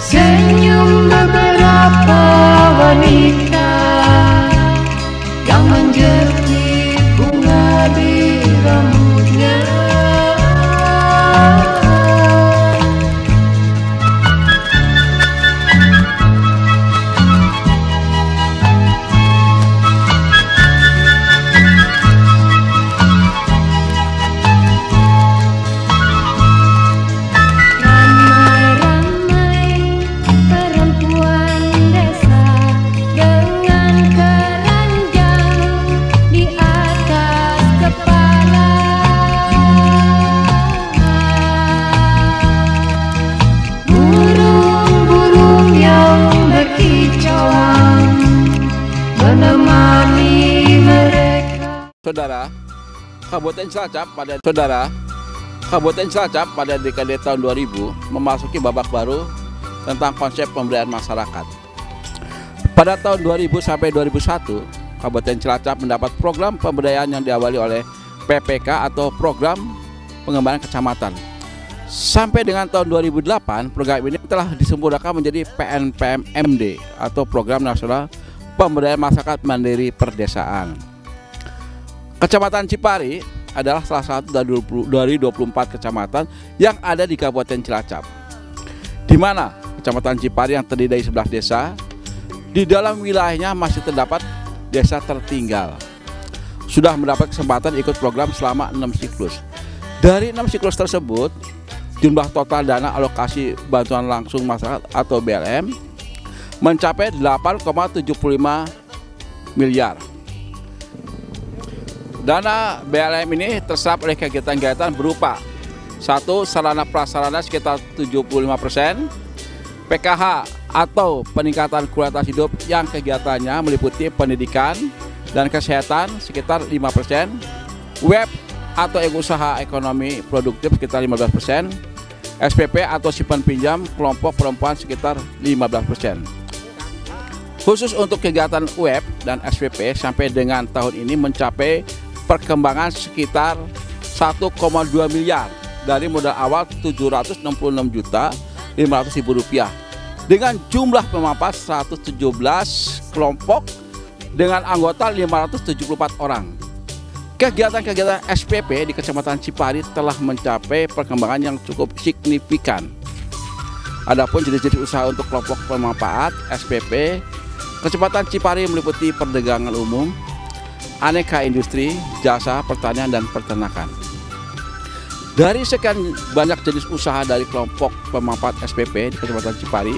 Senyum beberapa wanita yang menjepit bunga di rambutnya. Saudara, Kabupaten Cilacap pada dekade tahun 2000 memasuki babak baru tentang konsep pemberdayaan masyarakat. Pada tahun 2000 sampai 2001, Kabupaten Cilacap mendapat program pemberdayaan yang diawali oleh PPK atau Program Pengembangan Kecamatan. Sampai dengan tahun 2008, program ini telah disempurnakan menjadi PNPM-MD atau Program Nasional Pemberdayaan Masyarakat Mandiri Perdesaan. Kecamatan Cipari adalah salah satu dari 24 kecamatan yang ada di Kabupaten Cilacap, di mana Kecamatan Cipari yang terdiri dari 11 desa, di dalam wilayahnya masih terdapat desa tertinggal. Sudah mendapat kesempatan ikut program selama 6 siklus. Dari 6 siklus tersebut, jumlah total dana alokasi bantuan langsung masyarakat atau BLM mencapai 8,75 miliar. Dana BLM ini terserap oleh kegiatan-kegiatan berupa 1. Sarana prasarana sekitar 75%, PKH atau peningkatan kualitas hidup yang kegiatannya meliputi pendidikan dan kesehatan sekitar 5%, web atau usaha ekonomi produktif sekitar 15%, SPP atau simpan pinjam kelompok perempuan sekitar 15%. Khusus untuk kegiatan web dan SPP sampai dengan tahun ini mencapai perkembangan sekitar 1,2 miliar dari modal awal Rp766.500.000 dengan jumlah pemapas 117 kelompok dengan anggota 574 orang. Kegiatan-kegiatan SPP di Kecamatan Cipari telah mencapai perkembangan yang cukup signifikan. Adapun jenis-jenis usaha untuk kelompok pemanfaat SPP, Kecamatan Cipari meliputi perdagangan umum, aneka industri, jasa, pertanian, dan peternakan. Dari sekian banyak jenis usaha dari kelompok pemanfaat SPP di Kecamatan Cipari,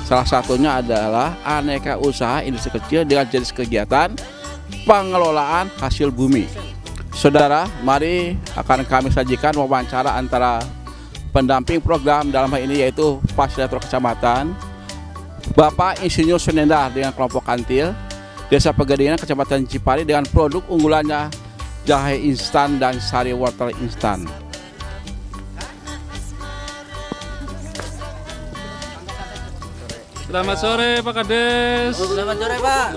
salah satunya adalah aneka usaha industri kecil dengan jenis kegiatan pengelolaan hasil bumi. Saudara, mari akan kami sajikan wawancara antara pendamping program dalam hal ini yaitu Fasilitator Kecamatan, Bapak Insinyur Sunendar dengan kelompok Kantil, Desa Pegadaian Kecamatan Cipari dengan produk unggulannya jahe instan dan sari wortel instan. Selamat sore Pak Kades. Selamat sore Pak.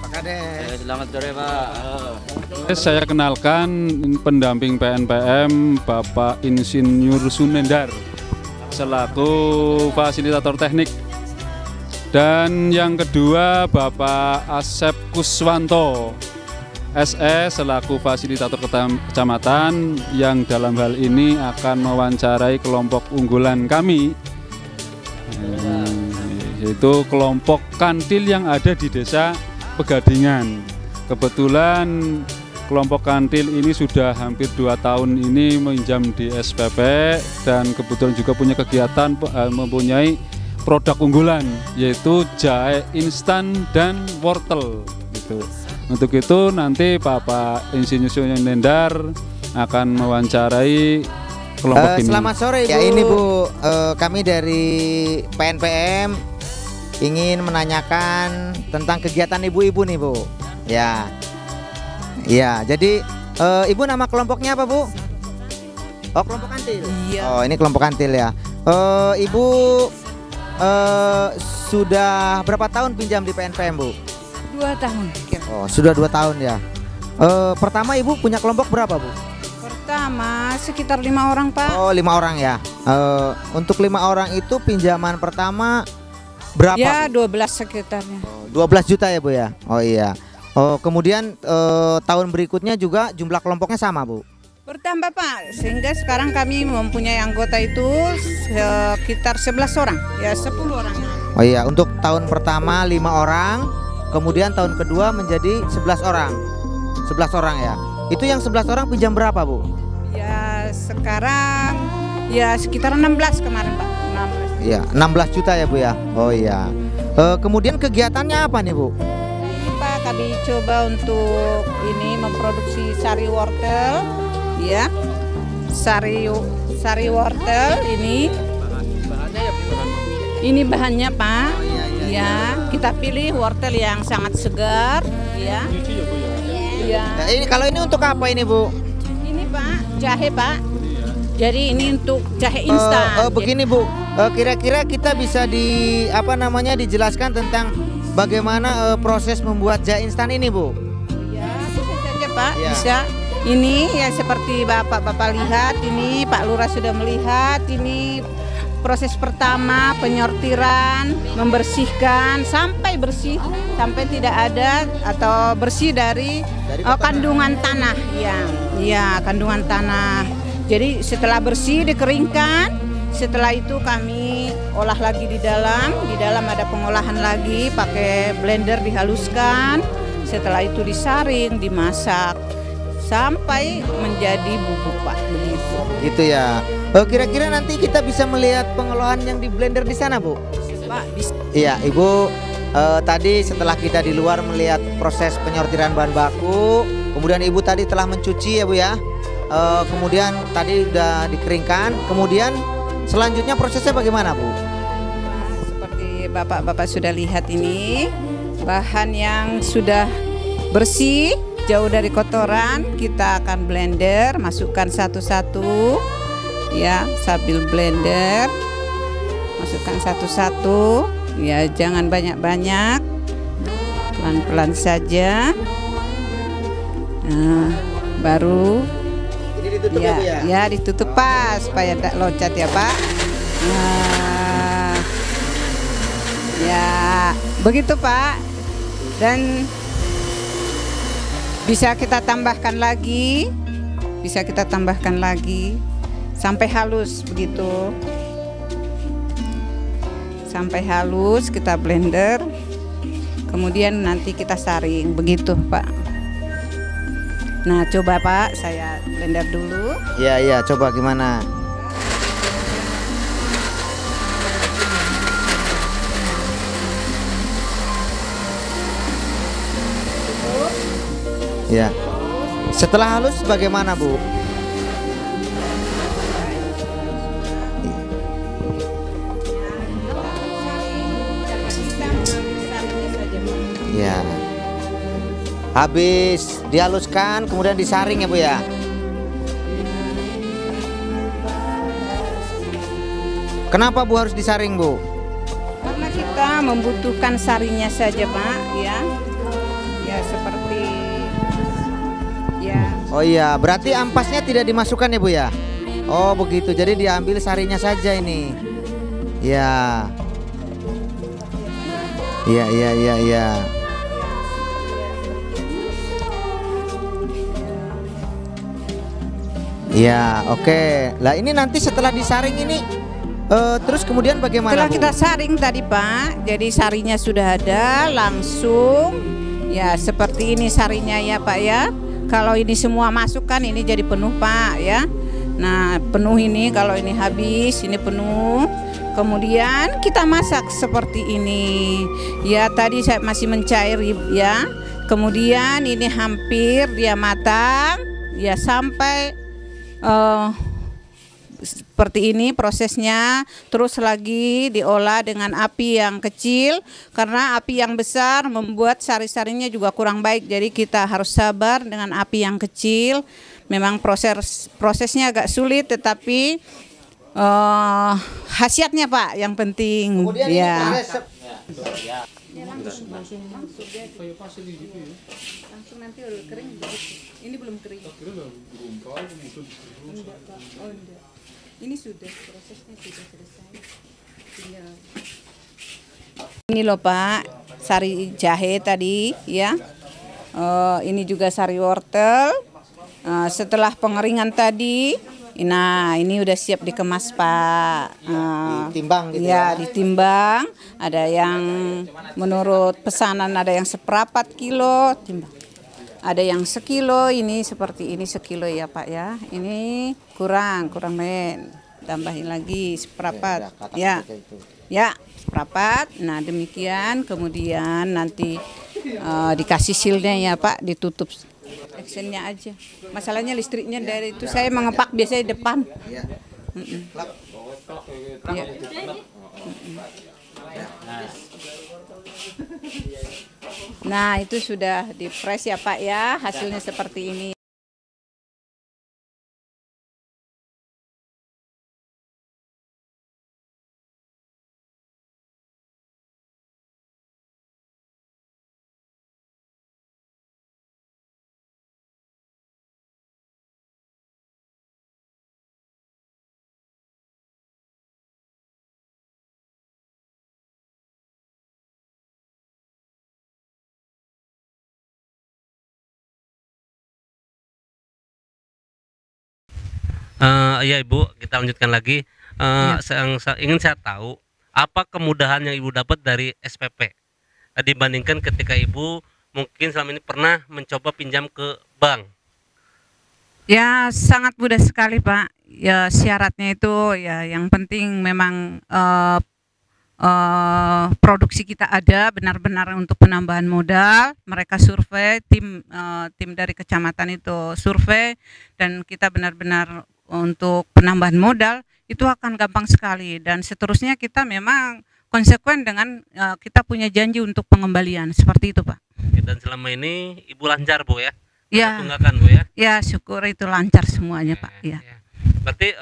Pak Kades. Selamat sore Pak. Saya kenalkan pendamping PNPM Bapak Insinyur Sunendar selaku fasilitator teknik. Dan yang kedua Bapak Asep Kuswanto SE selaku fasilitator kecamatan yang dalam hal ini akan mewawancarai kelompok unggulan kami, yaitu kelompok Kantil yang ada di Desa Pegadingan. Kebetulan kelompok Kantil ini sudah hampir 2 tahun ini meminjam di SPP dan kebetulan juga punya kegiatan mempunyai produk unggulan yaitu jahe instan dan wortel gitu. Untuk itu nanti Bapak Insinyur Sunendar akan mewawancarai kelompok ini. Selamat sore Ibu. Ya ini Bu, kami dari PNPM ingin menanyakan tentang kegiatan ibu-ibu nih Bu. Ya. Ya, jadi Ibu nama kelompoknya apa Bu? Oh, kelompok Kantil. Iya. Oh, ini kelompok Kantil ya. Ibu sudah berapa tahun pinjam di PNPM Bu? 2 tahun. Oh, sudah 2 tahun ya. Pertama Ibu punya kelompok berapa Bu? Pertama sekitar 5 orang Pak. Oh, 5 orang ya. Untuk 5 orang itu pinjaman pertama berapa? Ya Bu? 12 sekitarnya. 12 juta ya Bu ya. Oh iya. Oh kemudian tahun berikutnya juga jumlah kelompoknya sama Bu. Bertambah Pak, sehingga sekarang kami mempunyai anggota itu sekitar 11 orang, ya 10 orang. Oh iya, untuk tahun pertama 5 orang, kemudian tahun kedua menjadi 11 orang. 11 orang ya. Itu yang 11 orang pinjam berapa Bu? Ya sekarang ya sekitar 16 kemarin Pak. 16. Iya, 16 juta ya Bu ya. Oh iya. Kemudian kegiatannya apa nih Bu? Ini Pak, kami coba untuk ini memproduksi sari wortel. Ya, sari wortel ini. Ini bahannya Pak. Ya, kita pilih wortel yang sangat segar. Ya. Ya. Nah, ini kalau ini untuk apa ini Bu? Ini Pak, jahe Pak. Jadi ini untuk jahe instan. Begini Bu, kira-kira kita bisa dijelaskan tentang bagaimana proses membuat jahe instan ini Bu? Ya, bisa saja Pak, Ya. bisa. Ini ya seperti Bapak lihat, ini Pak Lurah sudah melihat, ini proses pertama penyortiran, membersihkan sampai bersih, sampai tidak ada atau bersih dari kandungan tanah, ya kandungan tanah. Jadi setelah bersih dikeringkan, setelah itu kami olah lagi di dalam ada pengolahan lagi, pakai blender dihaluskan, setelah itu disaring, dimasak sampai menjadi bubuk Pak, begitu. Gitu ya. Kira-kira nanti kita bisa melihat pengolahan yang di blender di sana Bu? Pak, bisa. Iya Ibu, tadi setelah kita di luar melihat proses penyortiran bahan baku, kemudian Ibu tadi telah mencuci ya Bu ya. Kemudian tadi udah dikeringkan, kemudian selanjutnya prosesnya bagaimana Bu? Seperti Bapak sudah lihat ini, bahan yang sudah bersih, jauh dari kotoran, kita akan blender, masukkan satu-satu ya, sambil blender masukkan satu-satu ya, jangan banyak-banyak, pelan-pelan saja. Nah, baru Ini ditutup ya Bu ya? ya ditutup Pak supaya tidak loncat ya Pak. Nah, ya begitu Pak, dan bisa kita tambahkan lagi sampai halus begitu. Sampai halus kita blender. Kemudian nanti kita saring begitu Pak. Nah, coba Pak, saya blender dulu. Iya, coba gimana? Ya. Setelah halus bagaimana Bu? Ya. Habis dihaluskan kemudian disaring ya Bu ya. Kenapa Bu harus disaring Bu? Karena kita membutuhkan sarinya saja Pak, ya. Ya seperti ya. Oh iya, berarti ampasnya tidak dimasukkan ya Bu ya? Oh begitu, jadi diambil sarinya saja ini. Ya. Iya. Ya, oke. Lah ini nanti setelah disaring ini terus kemudian bagaimana Setelah Bu? kita saring tadi Pak, jadi sarinya sudah ada, langsung ya seperti ini sarinya ya Pak ya. Kalau ini semua masuk kan ini jadi penuh Pak ya. Nah penuh ini, kalau ini habis ini penuh. Kemudian kita masak seperti ini. Ya tadi saya masih mencair ya. Kemudian ini hampir dia matang ya, sampai seperti ini prosesnya. Terus lagi diolah dengan api yang kecil, karena api yang besar membuat sari-sarinya juga kurang baik. Jadi kita harus sabar dengan api yang kecil. Memang prosesnya agak sulit, tetapi khasiatnya Pak yang penting. Kemudian ya. ini Langsung nanti udah kering begitu. Ini belum kering. Ini sudah prosesnya sudah selesai. Tinggal. Ini loh Pak, sari jahe tadi ya. Ini juga sari wortel. Setelah pengeringan tadi, nah ini udah siap dikemas Pak. Ditimbang gitu ya, ditimbang. Ada yang menurut pesanan ada yang 1/4 kilo timbang. Ada yang 1 kilo, ini seperti ini 1 kilo ya Pak ya. Ini kurang men. Tambahin lagi 1/4. Ya. Ya, 1/4. Nah, demikian kemudian nanti dikasih sealnya ya Pak, ditutup. Actionnya aja. Masalahnya listriknya dari itu saya mengepak biasanya depan. Iya. Ya. Nah, itu sudah di-press ya Pak ya, hasilnya seperti ini. Ya Ibu, kita lanjutkan lagi. Ingin saya tahu apa kemudahan yang Ibu dapat dari SPP dibandingkan ketika Ibu mungkin selama ini pernah mencoba pinjam ke bank. Ya, sangat mudah sekali Pak. Ya, syaratnya itu ya yang penting memang produksi kita ada benar-benar untuk penambahan modal. Mereka survei, tim dari kecamatan itu survei, dan kita benar-benar untuk penambahan modal itu akan gampang sekali. Dan seterusnya kita memang konsekuen dengan kita punya janji untuk pengembalian, seperti itu Pak. Dan selama ini Ibu lancar Bu ya? Ya, tunggakan Bu ya? Ya, syukur itu lancar semuanya Pak. Ya. Berarti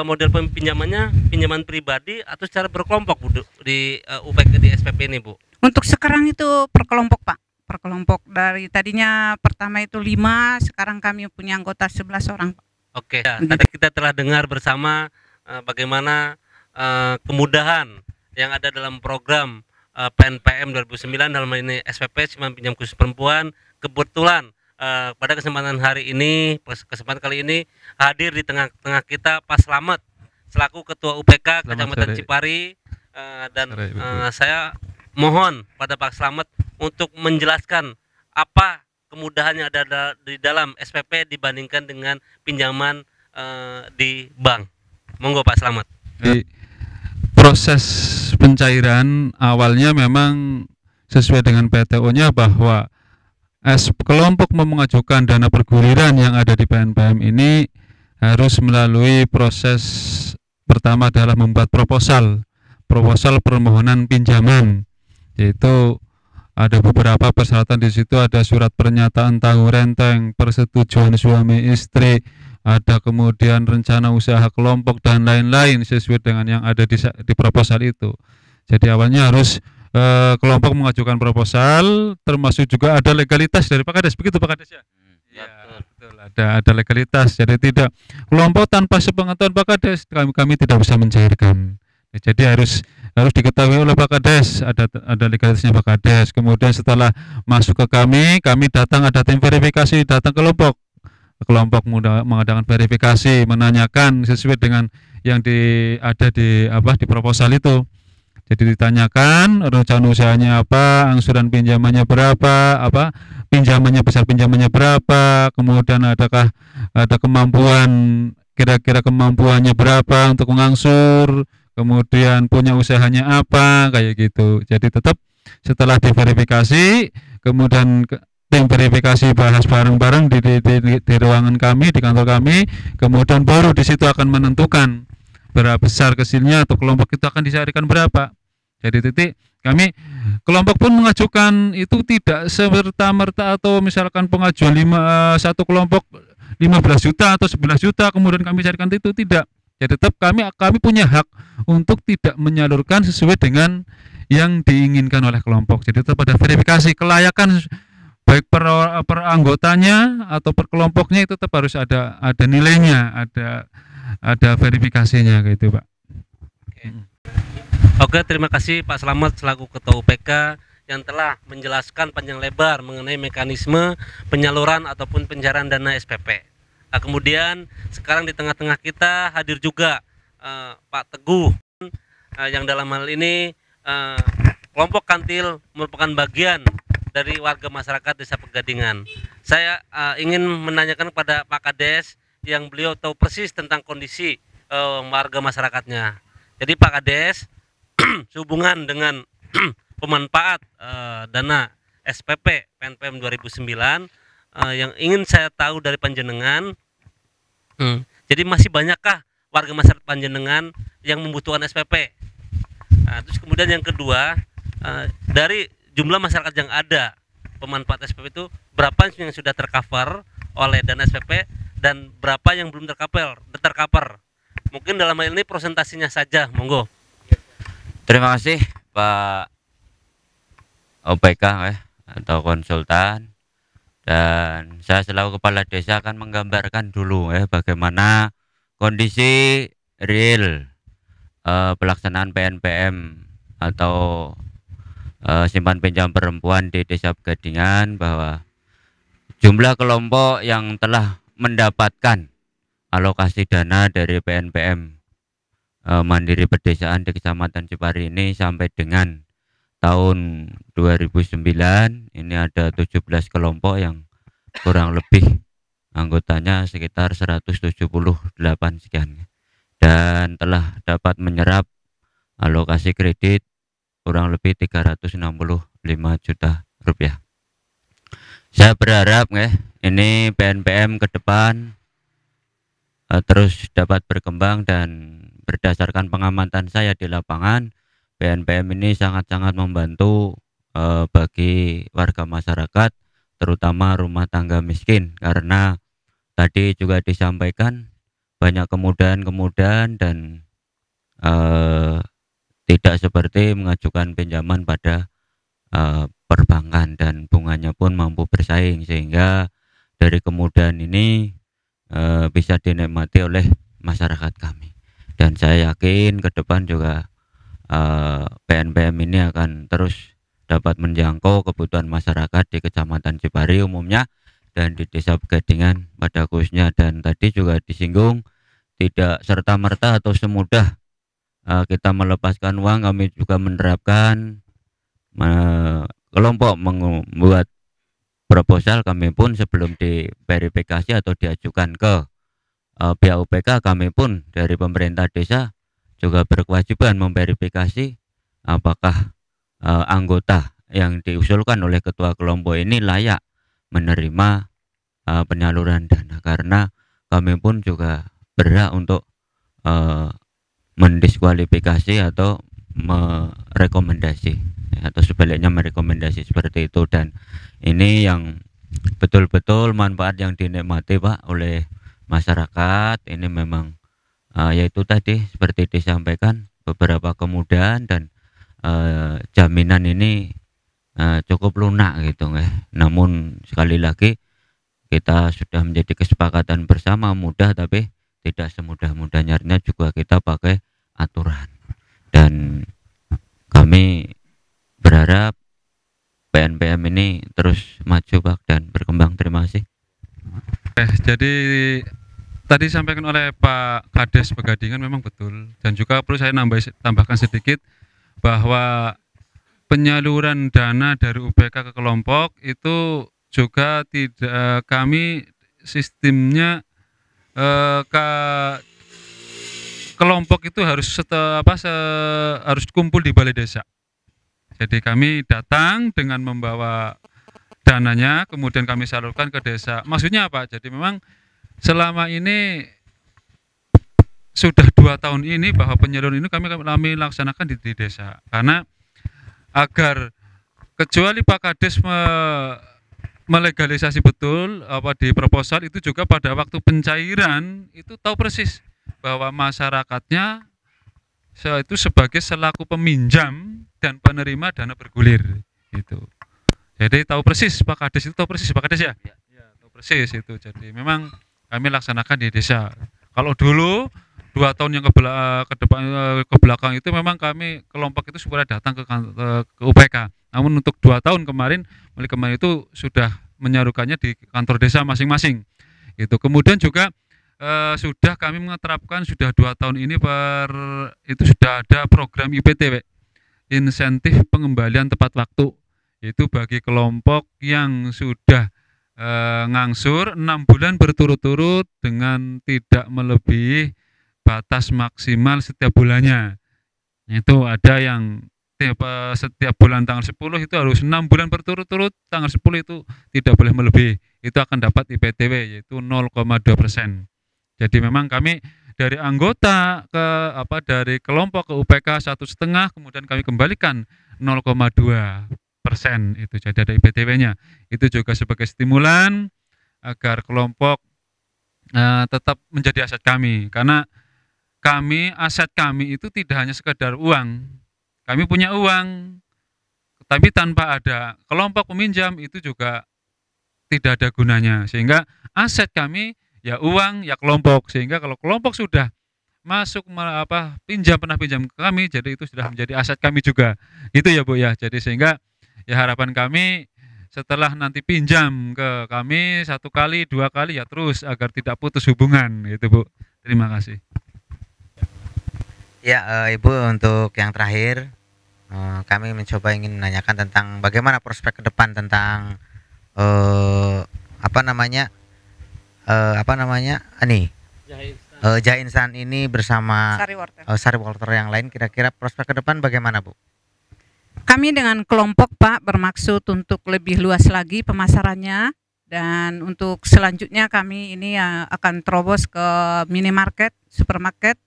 model pinjamannya pinjaman pribadi atau secara berkelompok Bu di UPK di SPP ini Bu? Untuk sekarang itu per kelompok Pak, per kelompok. Dari tadinya pertama itu 5, sekarang kami punya anggota 11 orang Pak. Oke, ya, tadi kita telah dengar bersama bagaimana kemudahan yang ada dalam program PNPM 2009 dalam ini SPP Simpan Pinjam Khusus Perempuan. Kebetulan pada kesempatan hari ini, kesempatan kali ini hadir di tengah-tengah kita Pak Slamet selaku Ketua UPK Kecamatan Cipari, dan saya mohon pada Pak Slamet untuk menjelaskan apa kemudahan yang ada di dalam SPP dibandingkan dengan pinjaman di bank. Monggo Pak Slamet. Di proses pencairan awalnya memang sesuai dengan PTO-nya bahwa kelompok mengajukan dana perguliran yang ada di PNPM ini harus melalui proses pertama adalah membuat proposal permohonan pinjaman, yaitu ada beberapa persyaratan. Di situ ada surat pernyataan tanggung renteng, persetujuan suami istri, ada kemudian rencana usaha kelompok dan lain-lain sesuai dengan yang ada di proposal itu. Jadi awalnya harus kelompok mengajukan proposal, termasuk juga ada legalitas dari Pak Kades, begitu Pak Kades ya? Ya, betul. Ada legalitas. Jadi tidak kelompok tanpa sepengetahuan Pak Kades kami tidak bisa mencairkan. Jadi harus diketahui oleh Pak Kades, ada legalitasnya Pak Kades. Kemudian setelah masuk ke kami datang, ada tim verifikasi, datang kelompok mengadakan verifikasi, menanyakan sesuai dengan yang ada di proposal itu. Jadi ditanyakan rencana usahanya apa, angsuran pinjamannya berapa, besar pinjamannya berapa, kemudian ada kemampuan, kira-kira kemampuannya berapa untuk mengangsur, kemudian punya usahanya apa, kayak gitu. Jadi tetap setelah diverifikasi, kemudian tim verifikasi bahas bareng-bareng di ruangan kami, di kantor kami, kemudian baru di situ akan menentukan berapa besar kecilnya atau kelompok itu akan dicarikan berapa. Jadi kami kelompok pun mengajukan itu tidak serta-merta, atau misalkan pengajuan satu kelompok 15 juta atau 11 juta kemudian kami carikan itu tidak. Jadi tetap kami punya hak untuk tidak menyalurkan sesuai dengan yang diinginkan oleh kelompok. Jadi tetap ada verifikasi kelayakan baik per anggotanya atau per kelompoknya, itu tetap harus ada nilainya, ada verifikasinya gitu Pak. Oke, terima kasih Pak Slamet selaku Ketua UPK yang telah menjelaskan panjang lebar mengenai mekanisme penyaluran ataupun pencairan dana SPP. Nah, kemudian sekarang di tengah-tengah kita hadir juga Pak Teguh yang dalam hal ini kelompok Kantil merupakan bagian dari warga masyarakat Desa Pegadingan. Saya ingin menanyakan kepada Pak Kades yang beliau tahu persis tentang kondisi warga masyarakatnya. Jadi Pak Kades, sehubungan dengan pemanfaat dana SPP PNPM 2009 yang ingin saya tahu dari panjenengan, jadi masih banyakkah warga masyarakat panjenengan yang membutuhkan SPP? Nah, terus kemudian yang kedua, dari jumlah masyarakat yang ada pemanfaat SPP itu berapa yang sudah tercover oleh dana SPP dan berapa yang belum tercover? Mungkin dalam hal ini presentasinya saja, monggo. Terima kasih Pak OPK atau konsultan, dan saya selaku kepala desa akan menggambarkan dulu bagaimana kondisi real pelaksanaan PNPM atau simpan pinjam perempuan di Desa Pegadingan, bahwa jumlah kelompok yang telah mendapatkan alokasi dana dari PNPM Mandiri Pedesaan di Kecamatan Cipari ini sampai dengan tahun 2009 ini ada 17 kelompok yang kurang lebih anggotanya sekitar 178 sekian, dan telah dapat menyerap alokasi kredit kurang lebih 365 juta rupiah. Saya berharap ini PNPM ke depan terus dapat berkembang, dan berdasarkan pengamatan saya di lapangan, PNPM ini sangat-sangat membantu bagi warga masyarakat, terutama rumah tangga miskin, karena tadi juga disampaikan banyak kemudahan-kemudahan dan tidak seperti mengajukan pinjaman pada perbankan, dan bunganya pun mampu bersaing, sehingga dari kemudahan ini bisa dinikmati oleh masyarakat kami. Dan saya yakin ke depan juga PNPM ini akan terus dapat menjangkau kebutuhan masyarakat di Kecamatan Cipari umumnya dan di Desa Pegadingan pada khususnya. Dan tadi juga disinggung tidak serta-merta atau semudah kita melepaskan uang. Kami juga menerapkan kelompok membuat proposal, kami pun sebelum diverifikasi atau diajukan ke pihak UPK, kami pun dari pemerintah desa juga berkewajiban memverifikasi apakah anggota yang diusulkan oleh ketua kelompok ini layak menerima penyaluran dana, karena kami pun juga berhak untuk mendiskualifikasi atau merekomendasi atau sebaliknya merekomendasi seperti itu. Dan ini yang betul-betul manfaat yang dinikmati Pak oleh masyarakat ini memang yaitu tadi seperti disampaikan beberapa kemudahan dan jaminan ini cukup lunak gitu Namun sekali lagi kita sudah menjadi kesepakatan bersama, mudah tapi tidak semudah-mudahnya, juga kita pakai aturan, dan kami berharap PNPM ini terus maju Pak dan berkembang. Terima kasih. Jadi tadi disampaikan oleh Pak Kades Pegadingan memang betul, dan juga perlu saya tambahkan sedikit bahwa penyaluran dana dari UPK ke kelompok itu juga tidak, kami sistemnya kelompok itu harus harus kumpul di balai desa. Jadi kami datang dengan membawa dananya, kemudian kami salurkan ke desa. Maksudnya apa? Jadi memang selama ini sudah 2 tahun ini bahwa penyaluran ini kami laksanakan di desa, karena agar kecuali Pak Kades melegalisasi betul di proposal itu, juga pada waktu pencairan itu tahu persis bahwa masyarakatnya itu sebagai selaku peminjam dan penerima dana bergulir gitu. Jadi tahu persis Pak Kades itu, tahu persis Pak Kades ya? Ya, tahu persis itu. Jadi memang kami laksanakan di desa. Kalau dulu 2 tahun yang ke depan ke belakang itu memang kami kelompok itu sudah datang ke UPK. Namun untuk 2 tahun kemarin, mulai kemarin itu sudah menyarukannya di kantor desa masing-masing. Itu kemudian juga sudah kami menerapkan sudah 2 tahun ini itu sudah ada program IPT, insentif pengembalian tepat waktu. Itu bagi kelompok yang sudah ngangsur 6 bulan berturut-turut dengan tidak melebihi batas maksimal setiap bulannya. Itu ada yang setiap bulan tanggal 10 itu harus 6 bulan berturut-turut, tanggal 10 itu tidak boleh melebihi. Itu akan dapat IPTW yaitu 0,2%. Jadi memang kami dari anggota dari kelompok ke UPK 1,5, kemudian kami kembalikan 0,2% itu jadi ada IPTW-nya. Itu juga sebagai stimulan agar kelompok tetap menjadi aset kami, karena aset kami itu tidak hanya sekedar uang. Kami punya uang, tapi tanpa ada kelompok peminjam itu juga tidak ada gunanya. Sehingga aset kami ya uang, ya kelompok. Sehingga kalau kelompok sudah masuk pernah pinjam ke kami, jadi itu sudah menjadi aset kami juga. Itu ya Bu ya. Jadi sehingga ya harapan kami setelah nanti pinjam ke kami 1 kali, 2 kali ya terus agar tidak putus hubungan gitu Bu. Terima kasih. Ya, Ibu, untuk yang terakhir kami mencoba ingin menanyakan tentang bagaimana prospek ke depan tentang Jainsan ini bersama Sari Water yang lain. Kira-kira prospek ke depan bagaimana Bu? Kami dengan kelompok Pak bermaksud untuk lebih luas lagi pemasarannya, dan untuk selanjutnya kami ini akan terobos ke minimarket, supermarket.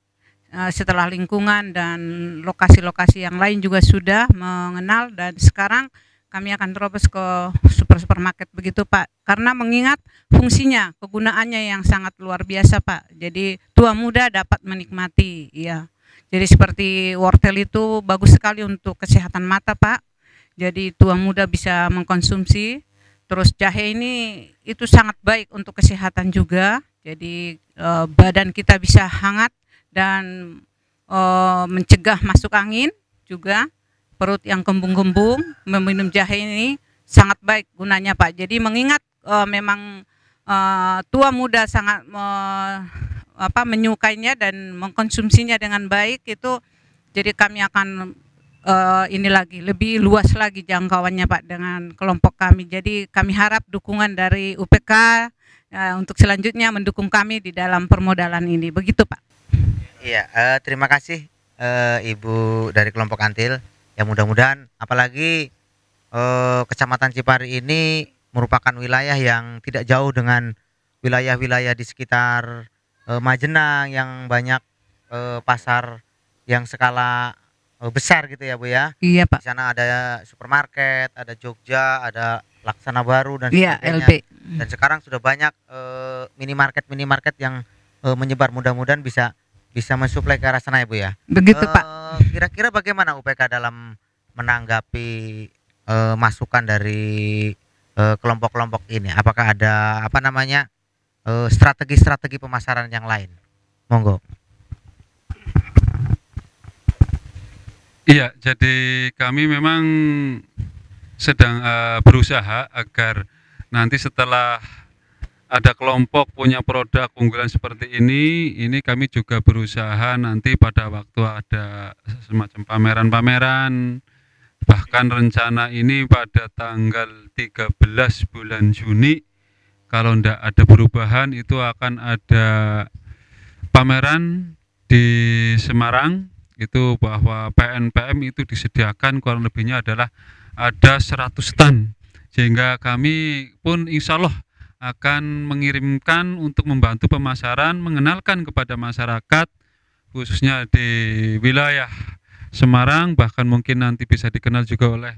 Setelah lingkungan dan lokasi-lokasi yang lain juga sudah mengenal, dan sekarang kami akan terobos ke supermarket begitu Pak, karena mengingat fungsinya, kegunaannya yang sangat luar biasa Pak. Jadi tua muda dapat menikmati ya. Jadi seperti wortel itu bagus sekali untuk kesehatan mata Pak. Jadi tua muda bisa mengkonsumsi. Terus jahe ini itu sangat baik untuk kesehatan juga. Jadi badan kita bisa hangat dan mencegah masuk angin juga. Perut yang kembung-kembung, meminum jahe ini sangat baik gunanya Pak. Jadi mengingat memang tua muda sangat menyukainya dan mengkonsumsinya dengan baik, itu jadi kami akan lebih luas lagi jangkauannya Pak dengan kelompok kami. Jadi kami harap dukungan dari UPK untuk selanjutnya mendukung kami di dalam permodalan ini. Begitu Pak. Iya, terima kasih Ibu dari kelompok Kantil. Ya mudah-mudahan, apalagi Kecamatan Cipari ini merupakan wilayah yang tidak jauh dengan wilayah-wilayah di sekitar Majenang yang banyak pasar yang skala besar gitu ya Bu ya. Iya Pak. Di sana ada supermarket, ada Jogja, ada Laksana Baru dan iya, sebagainya. LB. Dan sekarang sudah banyak minimarket yang menyebar, mudah-mudahan bisa mensuplai ke arah sana ya Bu ya. Begitu Pak. Kira-kira bagaimana UPK dalam menanggapi masukan dari kelompok-kelompok ini? Apakah ada strategi-strategi pemasaran yang lain? Monggo. Iya, jadi kami memang sedang berusaha agar nanti setelah ada kelompok punya produk unggulan seperti ini kami juga berusaha nanti pada waktu ada semacam pameran-pameran, bahkan rencana ini pada tanggal 13 bulan Juni, kalau tidak ada perubahan itu akan ada pameran di Semarang, itu bahwa PNPM itu disediakan kurang lebihnya adalah ada 100 stand, sehingga kami pun insya Allah akan mengirimkan untuk membantu pemasaran, mengenalkan kepada masyarakat khususnya di wilayah Semarang, bahkan mungkin nanti bisa dikenal juga oleh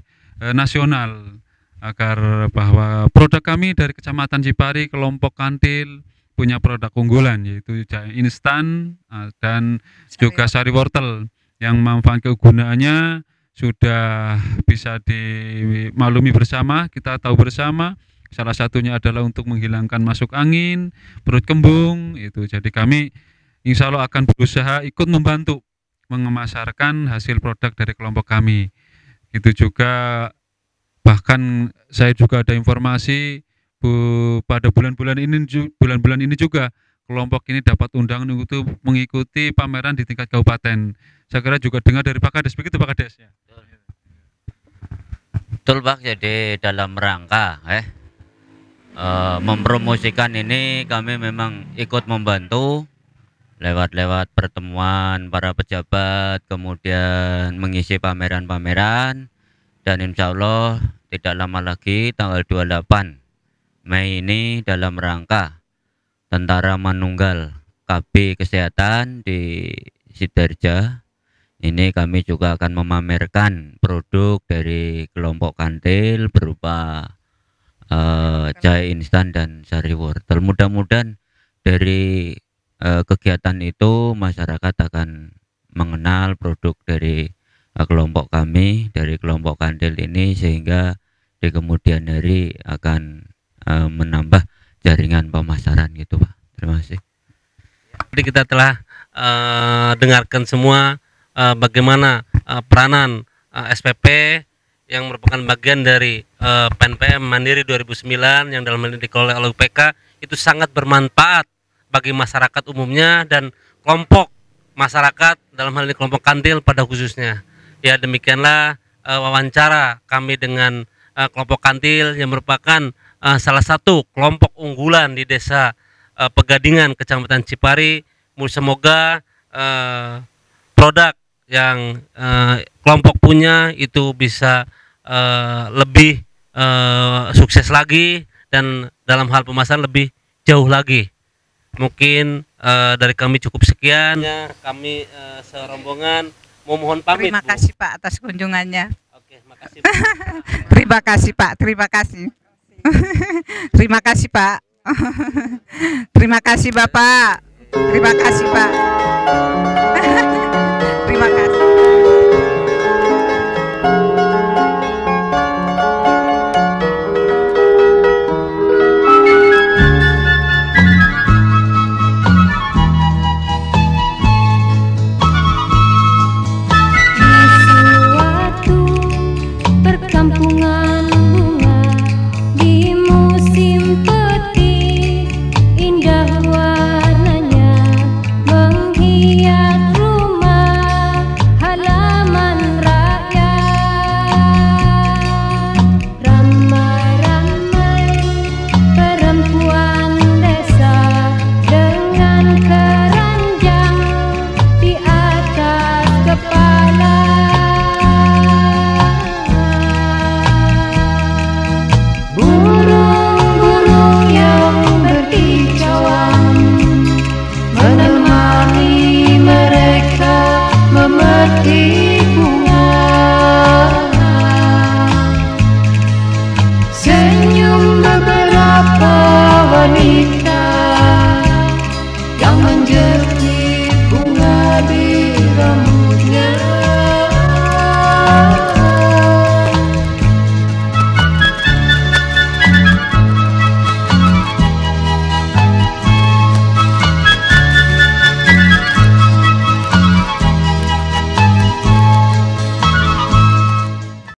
nasional, agar bahwa produk kami dari Kecamatan Cipari, kelompok Kantil punya produk unggulan yaitu jahe instan dan juga sari wortel yang manfaat kegunaannya sudah bisa dimaklumi bersama, kita tahu bersama. Salah satunya adalah untuk menghilangkan masuk angin, perut kembung itu. Jadi kami insya Allah akan berusaha ikut membantu mengemasarkan hasil produk dari kelompok kami. Itu juga bahkan saya juga ada informasi pada bulan-bulan ini juga kelompok ini dapat undangan untuk mengikuti pameran di tingkat kabupaten. Saya kira juga dengar dari Pak Kades, begitu Pak Kades ya? Betul Pak, jadi dalam rangka mempromosikan ini kami memang ikut membantu lewat pertemuan para pejabat, kemudian mengisi pameran-pameran, dan insya Allah tidak lama lagi tanggal 28 Mei ini dalam rangka Tentara Manunggal KB Kesehatan di Sidarja. Ini kami juga akan memamerkan produk dari kelompok Kantil berupa jahe instan dan sari wortel. Mudah-mudahan dari kegiatan itu masyarakat akan mengenal produk dari kelompok kami, dari kelompok Kantil ini, sehingga di kemudian hari akan menambah jaringan pemasaran gitu Pak. Terima kasih. Jadi kita telah dengarkan semua bagaimana peranan SPP yang merupakan bagian dari PNPM Mandiri 2009 yang dalam hal ini dikelola oleh UPK, itu sangat bermanfaat bagi masyarakat umumnya dan kelompok masyarakat dalam hal ini kelompok Kantil pada khususnya. Ya, demikianlah wawancara kami dengan kelompok Kantil yang merupakan salah satu kelompok unggulan di Desa Pegadingan, Kecamatan Cipari. Semoga produk yang kelompok punya itu bisa lebih sukses lagi dan dalam hal pemasaran lebih jauh lagi. Mungkin dari kami cukup sekian. Kami serombongan mohon pamit. Terima kasih Pak atas kunjungannya. Oke, makasih. Terima kasih Pak, terima kasih. Terima kasih Pak. Terima kasih Bapak. Terima kasih Pak.